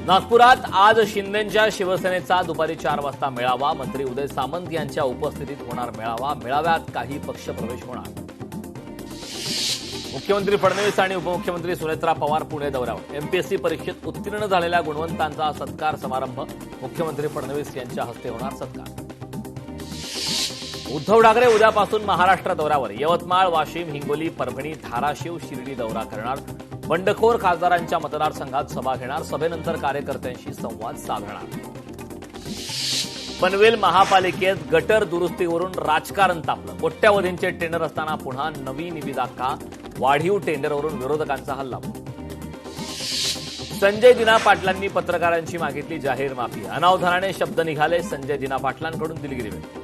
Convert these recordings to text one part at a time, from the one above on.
नागपुरात आज शिंदेंच्या शिवसेनेचा दुपारी 4 वाजता मेळावा. मंत्री उदय सामंत यांच्या उपस्थितीत होणार मेळावा. मेळाव्यात काही पक्षप्रवेश होणार. मुख्यमंत्री फडणवीस आणि उपमुख्यमंत्री सुनेत्रा पवार पुणे दौऱ्यावर. एमपीएससी परीक्षेत उत्तीर्ण झालेल्या गुणवंतांचा सत्कार समारंभ. मुख्यमंत्री फडणवीस यांच्या हस्ते होणार सत्कार. उद्धव ठाकरे उद्यापासून महाराष्ट्र दौऱ्यावर. यवतमाळ, वाशिम, हिंगोली, परभणी, धाराशिव, शिर्डी दौरा करणार. बंडखोर खासदारांच्या मतदारसंघात सभा घेणार. सभेनंतर कार्यकर्त्यांशी संवाद साधणार. पनवेल महापालिकेत गटर दुरुस्तीवरून राजकारण तापलं. कोट्यावधींचे टेंडर असताना पुन्हा नवी निविदा का? वाढीव टेंडरवरून विरोधकांचा हल्ला. संजय दिना पाटलांनी पत्रकारांची मागितली जाहीर माफी. अनावधानाने शब्द निघाले. संजय दिना पाटलांकडून दिलगिरी व्यक्त.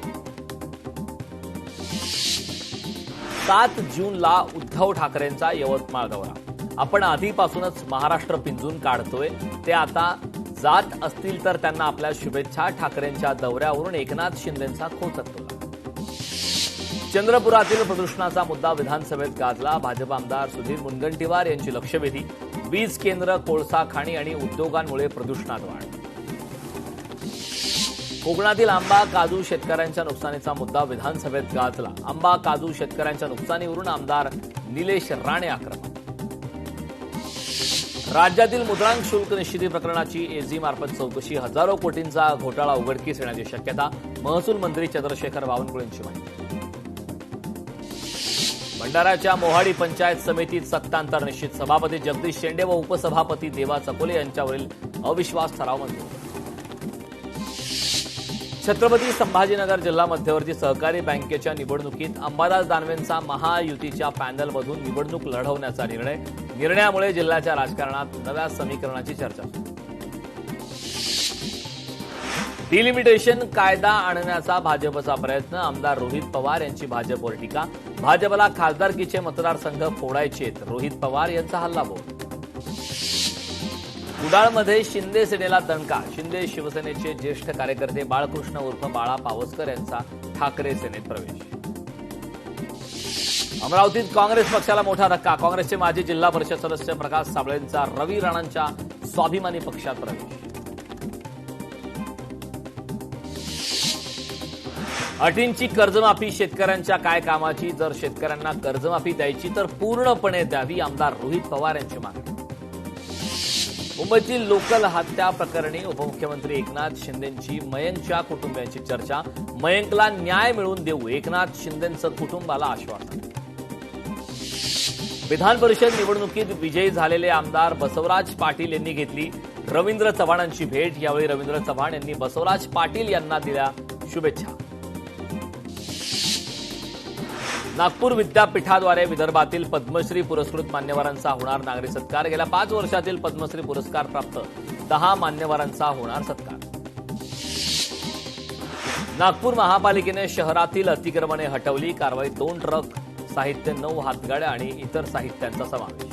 7 जूनला उद्धव ठाकरेंचा यवतमाळ दौरा. आपण आधीपासूनच महाराष्ट्र पिंजून काढतोय. ते आता जात असतील तर त्यांना आपल्या शुभेच्छा. ठाकरेंच्या दौऱ्यावरून एकनाथ शिंदेंचा खोचकतोला. चंद्रपुरातील प्रदूषणाचा मुद्दा विधानसभेत गाजला. भाजप आमदार सुधीर मुनगंटीवार यांची लक्षवेधी. वीज केंद्र, कोळसा खाणी आणि उद्योगांमुळे प्रदूषणात वाढ. कोकणातील आंबा काजू शेतकऱ्यांच्या नुकसानीचा मुद्दा विधानसभेत गाजला. आंबा काजू शेतकऱ्यांच्या नुकसानीवरून आमदार निलेश राणे आक्रमक. राज्यातील मुद्रांक शुल्क निश्चिती प्रकरणाची एजी मार्फत चौकशी. हजारो कोटींचा घोटाळा उघडकीस येण्याची शक्यता. महसूल मंत्री चंद्रशेखर बावनकुळेंची माहिती. भंडाऱ्याच्या मोहाडी पंचायत समितीत सत्तांतर निश्चित. सभापती जगदीश शेंडे व उपसभापती देवा चकोले यांच्यावरील अविश्वास ठराव मंजूर. छत्रपती संभाजीनगर जिल्हा मध्यवर्ती सहकारी बँकेच्या निवडणुकीत अंबादास दानवेंचा महायुतीच्या पॅनलमधून निवडणूक लढवण्याचा निर्णय. निर्णयामुळे जिल्ह्याच्या राजकारणात नव्या समीकरणाची चर्चा. डिलिमिटेशन कायदा आणण्याचा भाजपचा प्रयत्न. आमदार रोहित पवार यांची भाजपवर टीका. भाजपला खासदारकीचे मतदारसंघ फोडायचेत. रोहित पवार यांचा हल्लाबोल. कुडाळमध्ये शिंदे सेनेला दणका. शिंदे शिवसेनेचे ज्येष्ठ कार्यकर्ते बाळकृष्ण उर्फ बाळा पावसकर यांचा ठाकरे सेनेत प्रवेश. अमरावतीत काँग्रेस पक्षाला मोठा धक्का. काँग्रेसचे माजी जिल्हा परिषद सदस्य प्रकाश साबळेंचा रवी राणांच्या स्वाभिमानी पक्षात प्रवेश. अटींची कर्जमाफी शेतकऱ्यांच्या काय कामाची? जर शेतकऱ्यांना कर्जमाफी द्यायची तर पूर्णपणे द्यावी. आमदार रोहित पवार यांची मागणी. मुंबईतील लोकल हत्या प्रकरणी उपमुख्यमंत्री एकनाथ शिंदेंची मयंकच्या कुटुंबियांची चर्चा. मयंकला न्याय मिळवून देऊ. एकनाथ शिंदेंचं कुटुंबाला आश्वासन. विधान परिषद निवडणुकीत विजयी झालेले आमदार बसवराज पाटील यांनी घेतली रवींद्र चव्हाणांची भेट. यावेळी रवींद्र चव्हाण यांनी बसवराज पाटील यांना दिल्या शुभेच्छा. नागपूर विद्यापीठाद्वारे विदर्भातील पद्मश्री पुरस्कृत मान्यवरांचा होणार नागरी सत्कार. गेल्या 5 वर्षातील पद्मश्री पुरस्कार प्राप्त 10 मान्यवरांचा होणार सत्कार. नागपूर महापालिकेने शहरातील अतिक्रमणे हटवली. कारवाईत 2 ट्रक, साहित्य, 9 हातगाड्या आणि इतर साहित्यांचा समावेश.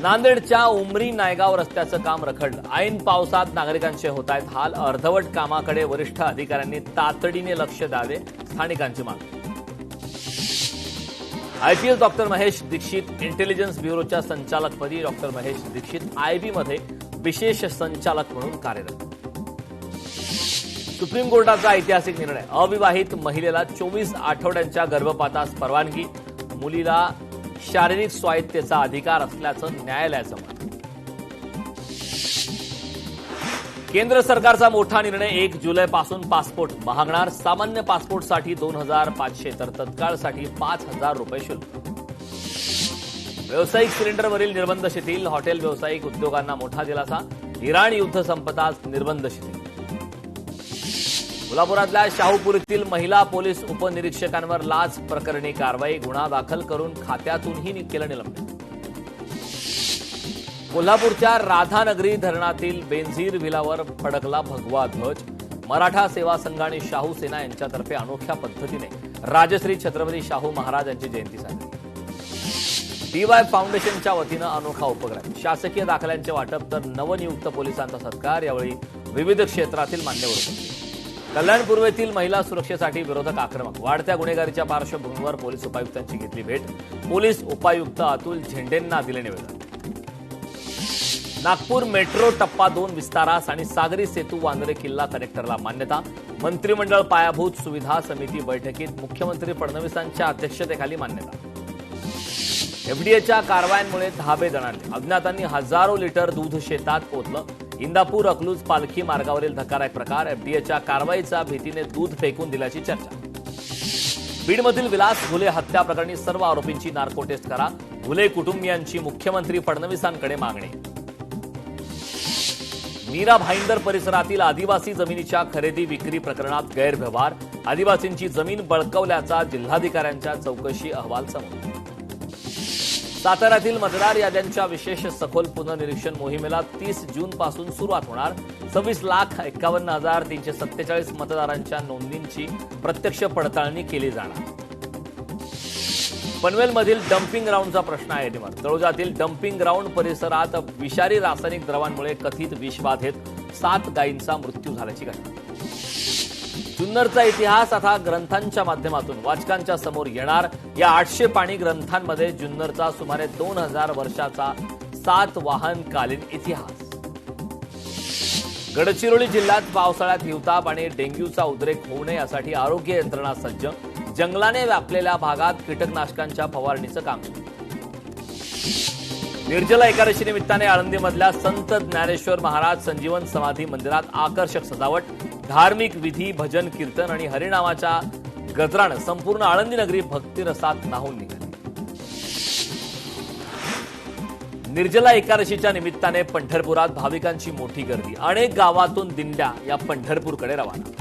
नांदेडच्या उमरी नायगाव रस्त्याचं काम रखडलं. ऐन पावसात नागरिकांचे होत आहेत हाल. अर्धवट कामाकडे वरिष्ठ अधिकाऱ्यांनी तातडीने लक्ष द्यावे. स्थानिकांची मागणी. IPS doctor Mahesh Dikshit intelligence ब्युरोच्या संचालकपदी. डॉक्टर महेश दीक्षित आयबीमध्ये विशेष संचालक म्हणून कार्यरत. सुप्रीम कोर्टाचा ऐतिहासिक निर्णय. अविवाहित महिलेला 24 आठवड्यांच्या गर्भपातास परवानगी. मुलीला शारीरिक स्वायत्तेचा अधिकार असल्याचं न्यायालयाचं मत. केंद्र सरकारचा मोठा निर्णय. 1 जुलैपासून पासपोर्ट महागणार. सामान्य पासपोर्टसाठी 2,500 तर तत्काळसाठी 5,000 रुपये शुल्क. व्यावसायिक सिलेंडरवरील निर्बंध शिथिल. हॉटेल व्यावसायिक उद्योगांना मोठा दिलासा. इराण युद्ध संपताच निर्बंध शिथिल. कोल्हापुरातल्या शाहूपुरीतील महिला पोलीस उपनिरीक्षकांवर लाच प्रकरणी कारवाई. गुन्हा दाखल करून खात्यातूनही केलं निलंबन. कोल्हापूरच्या राधानगरी धरणातील बेंझीर व्हिलावर फडकला भगवा ध्वज. मराठा सेवा संघ आणि शाहू सेना यांच्यातर्फे अनोख्या पद्धतीने राजश्री छत्रपती शाहू महाराज यांची जयंती साजरी. डीवाय फाउंडेशनच्या वतीनं अनोखा उपक्रम. शासकीय दाखल्यांचे वाटप तर नवनियुक्त पोलिसांचा सत्कार. यावेळी विविध क्षेत्रातील मान्यवर उपस्थित. कल्याण पूर्वेतील महिला सुरक्षेसाठी विरोधक आक्रमक. वाढत्या गुन्हेगारीच्या पार्श्वभूमीवर पोलीस उपायुक्तांची घेतली भेट. पोलीस उपायुक्त अतुल झेंडेंना दिले निवेदन. नागपूर मेट्रो टप्पा 2 विस्तारास आणि सागरी सेतू वांद्रे किल्ला कनेक्टरला मान्यता. मंत्रिमंडळ पायाभूत सुविधा समिती बैठकीत मुख्यमंत्री फडणवीसांच्या अध्यक्षतेखाली मान्यता. एफडीएच्या कारवायांमुळे धाबे दणाणले. अज्ञातांनी हजारो लिटर दूध शेतात ओतलं. इंदापूर अकलूज पालखी मार्गावरील धक्कादायक प्रकार. एफडीएच्या कारवाईचा भीतीने दूध फेकून दिल्याची चर्चा. बीडमधील विलास घुले हत्या प्रकरणी सर्व आरोपींची नार्को टेस्ट करा. घुले कुटुंबियांची मुख्यमंत्री फडणवीसांकडे मागणी. मीरा भाईंदर परिसरातील आदिवासी जमिनीच्या खरेदी विक्री प्रकरणात गैरव्यवहार. आदिवासींची जमीन बळकावल्याचा जिल्हाधिकाऱ्यांच्या चौकशी अहवाल समोर. साताऱ्यातील मतदार याद्यांच्या विशेष सखोल पुनर्निरीक्षण मोहिमेला 30 जूनपासून सुरुवात होणार. 26,51,347 मतदारांच्या नोंदींची प्रत्यक्ष पडताळणी केली जाणार. पनवेलमधील डम्पिंग ग्राउंडचा प्रश्न आहे ऐरणीवर. तळोजातील डम्पिंग ग्राउंड परिसरात विषारी रासायनिक द्रवांमुळे कथित विषबाधेत 7 गायींचा मृत्यू झाल्याची घटना. जुन्नरचा इतिहास आता ग्रंथांच्या माध्यमातून वाचकांच्या समोर येणार. या 800 पाणी ग्रंथांमध्ये जुन्नरचा सुमारे 2000 वर्षाचा 7 वाहनकालीन इतिहास. गडचिरोली जिल्ह्यात पावसाळ्यात हिवताप आणि डेंग्यूचा उद्रेक होऊ नये यासाठी आरोग्य यंत्रणा सज्ज. जंगलाने व्यापलेल्या भागात कीटकनाशकांच्या फवारणीचं काम सुरू. निर्जला एकादशी निमित्ताने आळंदीमधल्या संत ज्ञानेश्वर महाराज संजीवन समाधी मंदिरात आकर्षक सजावट. धार्मिक विधी, भजन, कीर्तन आणि हरिनामाच्या गजरानं संपूर्ण आळंदी नगरी भक्तिरसात न्हाऊन निघाली. निर्जला एकादशीच्या निमित्ताने पंढरपुरात भाविकांची मोठी गर्दी. अनेक गावातून दिंड्या या पंढरपूरकडे रवाना.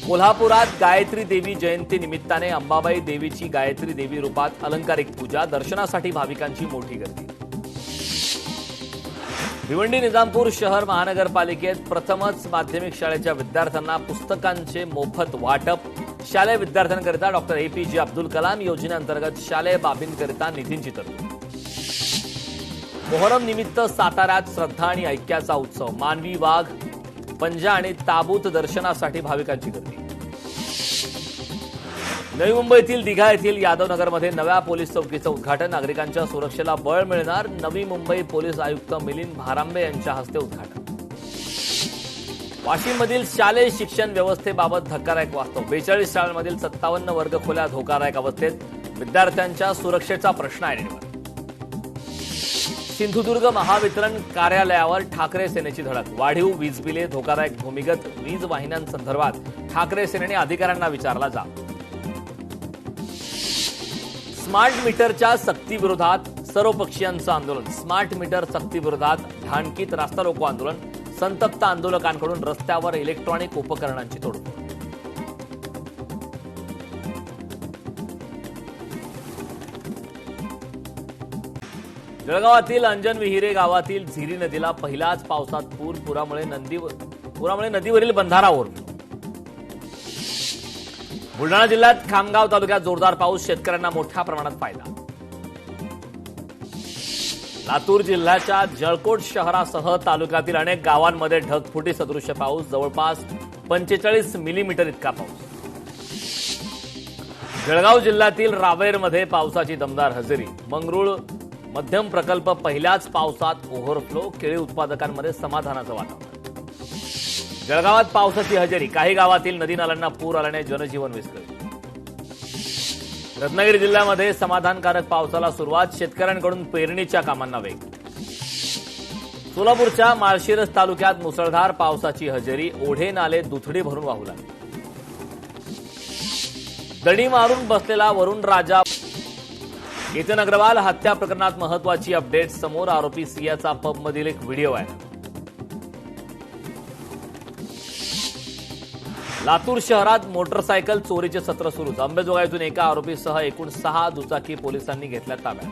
कोल्हापुरात गायत्री देवी जयंती निमित्ताने अंबाबाई देवीची गायत्री देवी रूपात अलंकारिक पूजा. दर्शनासाठी भाविकांची मोठी गर्दी. भिवंडी निजामपूर शहर महानगरपालिकेत प्रथमच माध्यमिक शाळेच्या विद्यार्थ्यांना पुस्तकांचे मोफत वाटप. शालेय विद्यार्थ्यांकरिता डॉक्टर APJ अब्दुल कलाम योजनेअंतर्गत शालेय बाबींकरिता निधींची तरतूद. मोहरम निमित्त साताऱ्यात श्रद्धा आणि ऐक्याचा उत्सव. मानवी वाघ, पंजा आणि ताबूत दर्शनासाठी भाविकांची गर्दी. नवी मुंबईतील दिघा येथील यादवनगरमध्ये नव्या पोलीस चौकीचं उद्घाटन. नागरिकांच्या सुरक्षेला बळ मिळणार. नवी मुंबई पोलीस आयुक्त मिलिंद भारांबे यांच्या हस्ते उद्घाटन. वाशिममधील शालेय शिक्षण व्यवस्थेबाबत धक्कादायक वास्तव. 42 शाळांमधील 57 वर्गखोल्या धोकादायक अवस्थेत. विद्यार्थ्यांच्या सुरक्षेचा प्रश्न आहे. सिंधुदुर्ग महावितरण कार्यालयावर ठाकरे सेनेची धडक. वाढीव वीज बिले, धोकादायक भूमिगत वीज वाहिन्यांसंदर्भात ठाकरे सेनेने अधिकाऱ्यांना विचारला जा. स्मार्ट मीटरच्या सक्तीविरोधात सर्वपक्षीयांचं आंदोलन. स्मार्ट मीटर सक्तीविरोधात ढाणकीत रास्ता रोको आंदोलन. संतप्त आंदोलकांकडून रस्त्यावर इलेक्ट्रॉनिक उपकरणांची तोडफोड. जळगावातील अंजन विहिरे गावातील झिरी नदीला पहिल्याच पावसात पुरामुळे नदीवरील बंधारा ओरला. बुलढाणा जिल्ह्यात खामगाव तालुक्यात जोरदार पाऊस. शेतकऱ्यांना मोठ्या प्रमाणात फायदा. लातूर जिल्ह्याच्या जळकोट शहरासह तालुक्यातील अनेक गावांमध्ये ढगफुटी सदृश्य पाऊस. जवळपास 45 मिलीमीटर इतका पाऊस. जळगाव जिल्ह्यातील रावेरमध्ये पावसाची दमदार हजेरी. मंगरुळ मध्यम प्रकल्प पहिल्याच पावसात ओव्हरफ्लो. केळी उत्पादकांमध्ये समाधानाचं वातावरण. जळगावात पावसाची हजेरी. काही गावातील नदी नाल्यांना पूर आल्याने जनजीवन विस्कळीत. रत्नागिरी जिल्ह्यामध्ये समाधानकारक पावसाला सुरुवात. शेतकऱ्यांकडून पेरणीच्या कामांना वेग. सोलापूरच्या माळशिरस तालुक्यात मुसळधार पावसाची हजेरी. ओढे नाले दुथडी भरून वाहू लागले. दडी मारून बसलेला वरुण राजा. केतन अग्रवाल हत्या प्रकरणात महत्वाची अपडेट समोर. आरोपी सियाचा पबमधील एक व्हिडिओ आहे. लातूर शहरात मोटरसायकल चोरीचे सत्र सुरूच. अंबेजोगाईतून एका आरोपीसह एकूण 6 दुचाकी पोलिसांनी घेतल्या ताब्यात.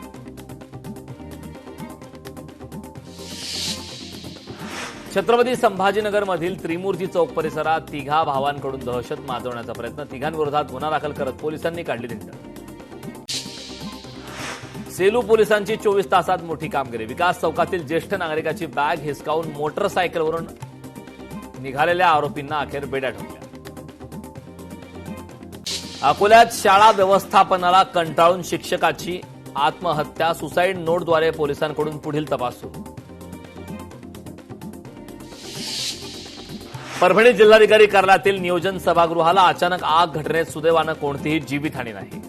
छत्रपती संभाजीनगरमधील त्रिमूर्ती चौक परिसरात 3 भावांकडून दहशत माजवण्याचा प्रयत्न. 3 गुन्हा दाखल करत पोलिसांनी काढली दिंड. सेलू पोलिसांची 24 तासात मोठी कामगिरी. विकास चौकातील ज्येष्ठ नागरिकाची बॅग हिसकावून मोटरसायकलवरून निघालेल्या आरोपींना अखेर बेड्या ठोकल्या. अकोल्यात शाळा व्यवस्थापनाला कंटाळून शिक्षकाची आत्महत्या. सुसाईड नोटद्वारे पोलिसांकडून पुढील तपास सुरू. परभणी जिल्हाधिकारी कार्यालयातील नियोजन सभागृहाला अचानक आग घटनेत सुदैवानं कोणतीही जीवितहानी नाही.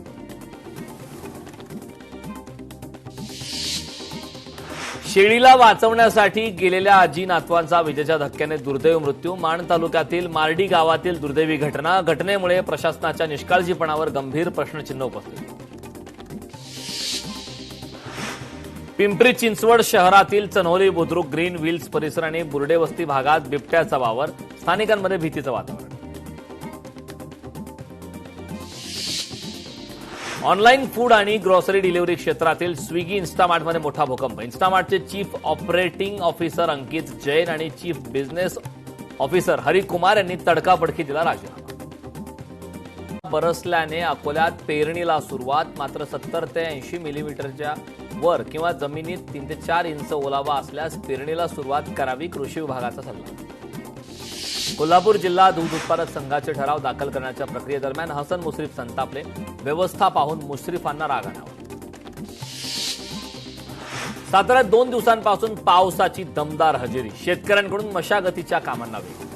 शेळीला वाचवण्यासाठी गेलेल्या आजी नातवांचा विजेच्या धक्क्याने दुर्दैवी मृत्यू. माण तालुक्यातील मार्डी गावातील दुर्दैवी घटना. घटनेमुळे प्रशासनाच्या निष्काळजीपणावर गंभीर प्रश्नचिन्ह उपस्थित. पिंपरी चिंचवड शहरातील चन्होली बुद्रुक ग्रीन व्हील्स परिसर आणि बुर्डे वस्ती भागात बिबट्याचा वावर. स्थानिकांमध्ये भीतीचं वातावरण. ऑनलाईन फूड आणि ग्रॉसरी डिलिव्हरी क्षेत्रातील स्विगी इन्स्टामार्टमध्ये मोठा भूकंप. इन्स्टामार्टचे चीफ ऑपरेटिंग ऑफिसर अंकित जैन आणि चीफ बिझनेस ऑफिसर हरिकुमार यांनी तडकाफडकी दिला राजीनामा. बरसल्याने अकोल्यात पेरणीला सुरुवात. मात्र 70 ते 80 मिलीमीटरच्या वर किंवा जमिनीत 3 ते 4 इंच ओलावा असल्यास पेरणीला सुरुवात करावी, कृषी विभागाचा सल्ला. कोल्हापूर जिल्हा दूध उत्पादक संघाचे ठराव दाखल करण्याच्या प्रक्रियेदरम्यान हसन मुश्रीफ संतापले. व्यवस्था पाहून मुश्रीफांना राग आला. साताऱ्यात 2 दिवसांपासून पावसाची दमदार हजेरी. शेतकऱ्यांकडून मशागतीच्या कामांना वेग.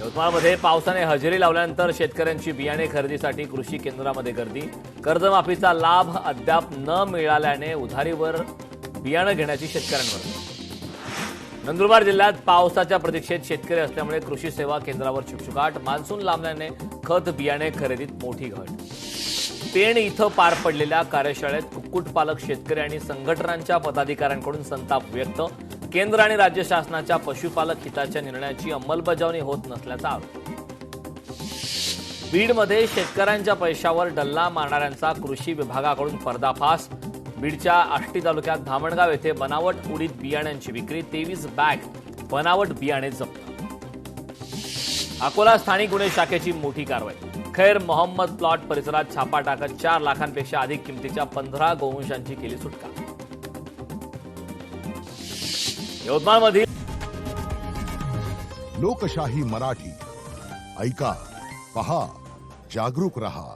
यवतमाळमध्ये पावसाने हजेरी लावल्यानंतर शेतकऱ्यांची बियाणे खरेदीसाठी कृषी केंद्रामध्ये गर्दी. कर्जमाफीचा लाभ अद्याप न मिळाल्याने उधारीवर बियाणं घेण्याची शेतकऱ्यांवर. नंदुरबार जिल्ह्यात पावसाच्या प्रतीक्षेत शेतकरी असल्यामुळे कृषी सेवा केंद्रावर शुकशुकाट. मान्सून लांबल्याने खत बियाणे खरेदीत मोठी घट. पेण इथं पार पडलेल्या कार्यशाळेत कुक्कुटपालक शेतकरी आणि संघटनांच्या पदाधिकाऱ्यांकडून संताप व्यक्त. केंद्र आणि राज्य शासनाच्या पशुपालक हिताच्या निर्णयाची अंमलबजावणी होत नसल्याचा आरोप. बीडमध्ये शेतकऱ्यांच्या पैशावर डल्ला मारणाऱ्यांचा कृषी विभागाकडून पर्दाफाश. बीडच्या आष्टी तालुक्यात धामणगाव येथे बनावट उडीद बियाण्यांची विक्री. 23 बॅग बनावट बियाणे जप्त. अकोला स्थानिक गुन्हे शाखेची मोठी कारवाई. खैर मोहम्मद प्लॉट परिसरात छापा टाकत 4 लाखांपेक्षा अधिक किमतीच्या 15 गोवंशांची केली सुटका. यवतमाळमधील लोकशाही मराठी ऐका, पहा, जागरूक रहा.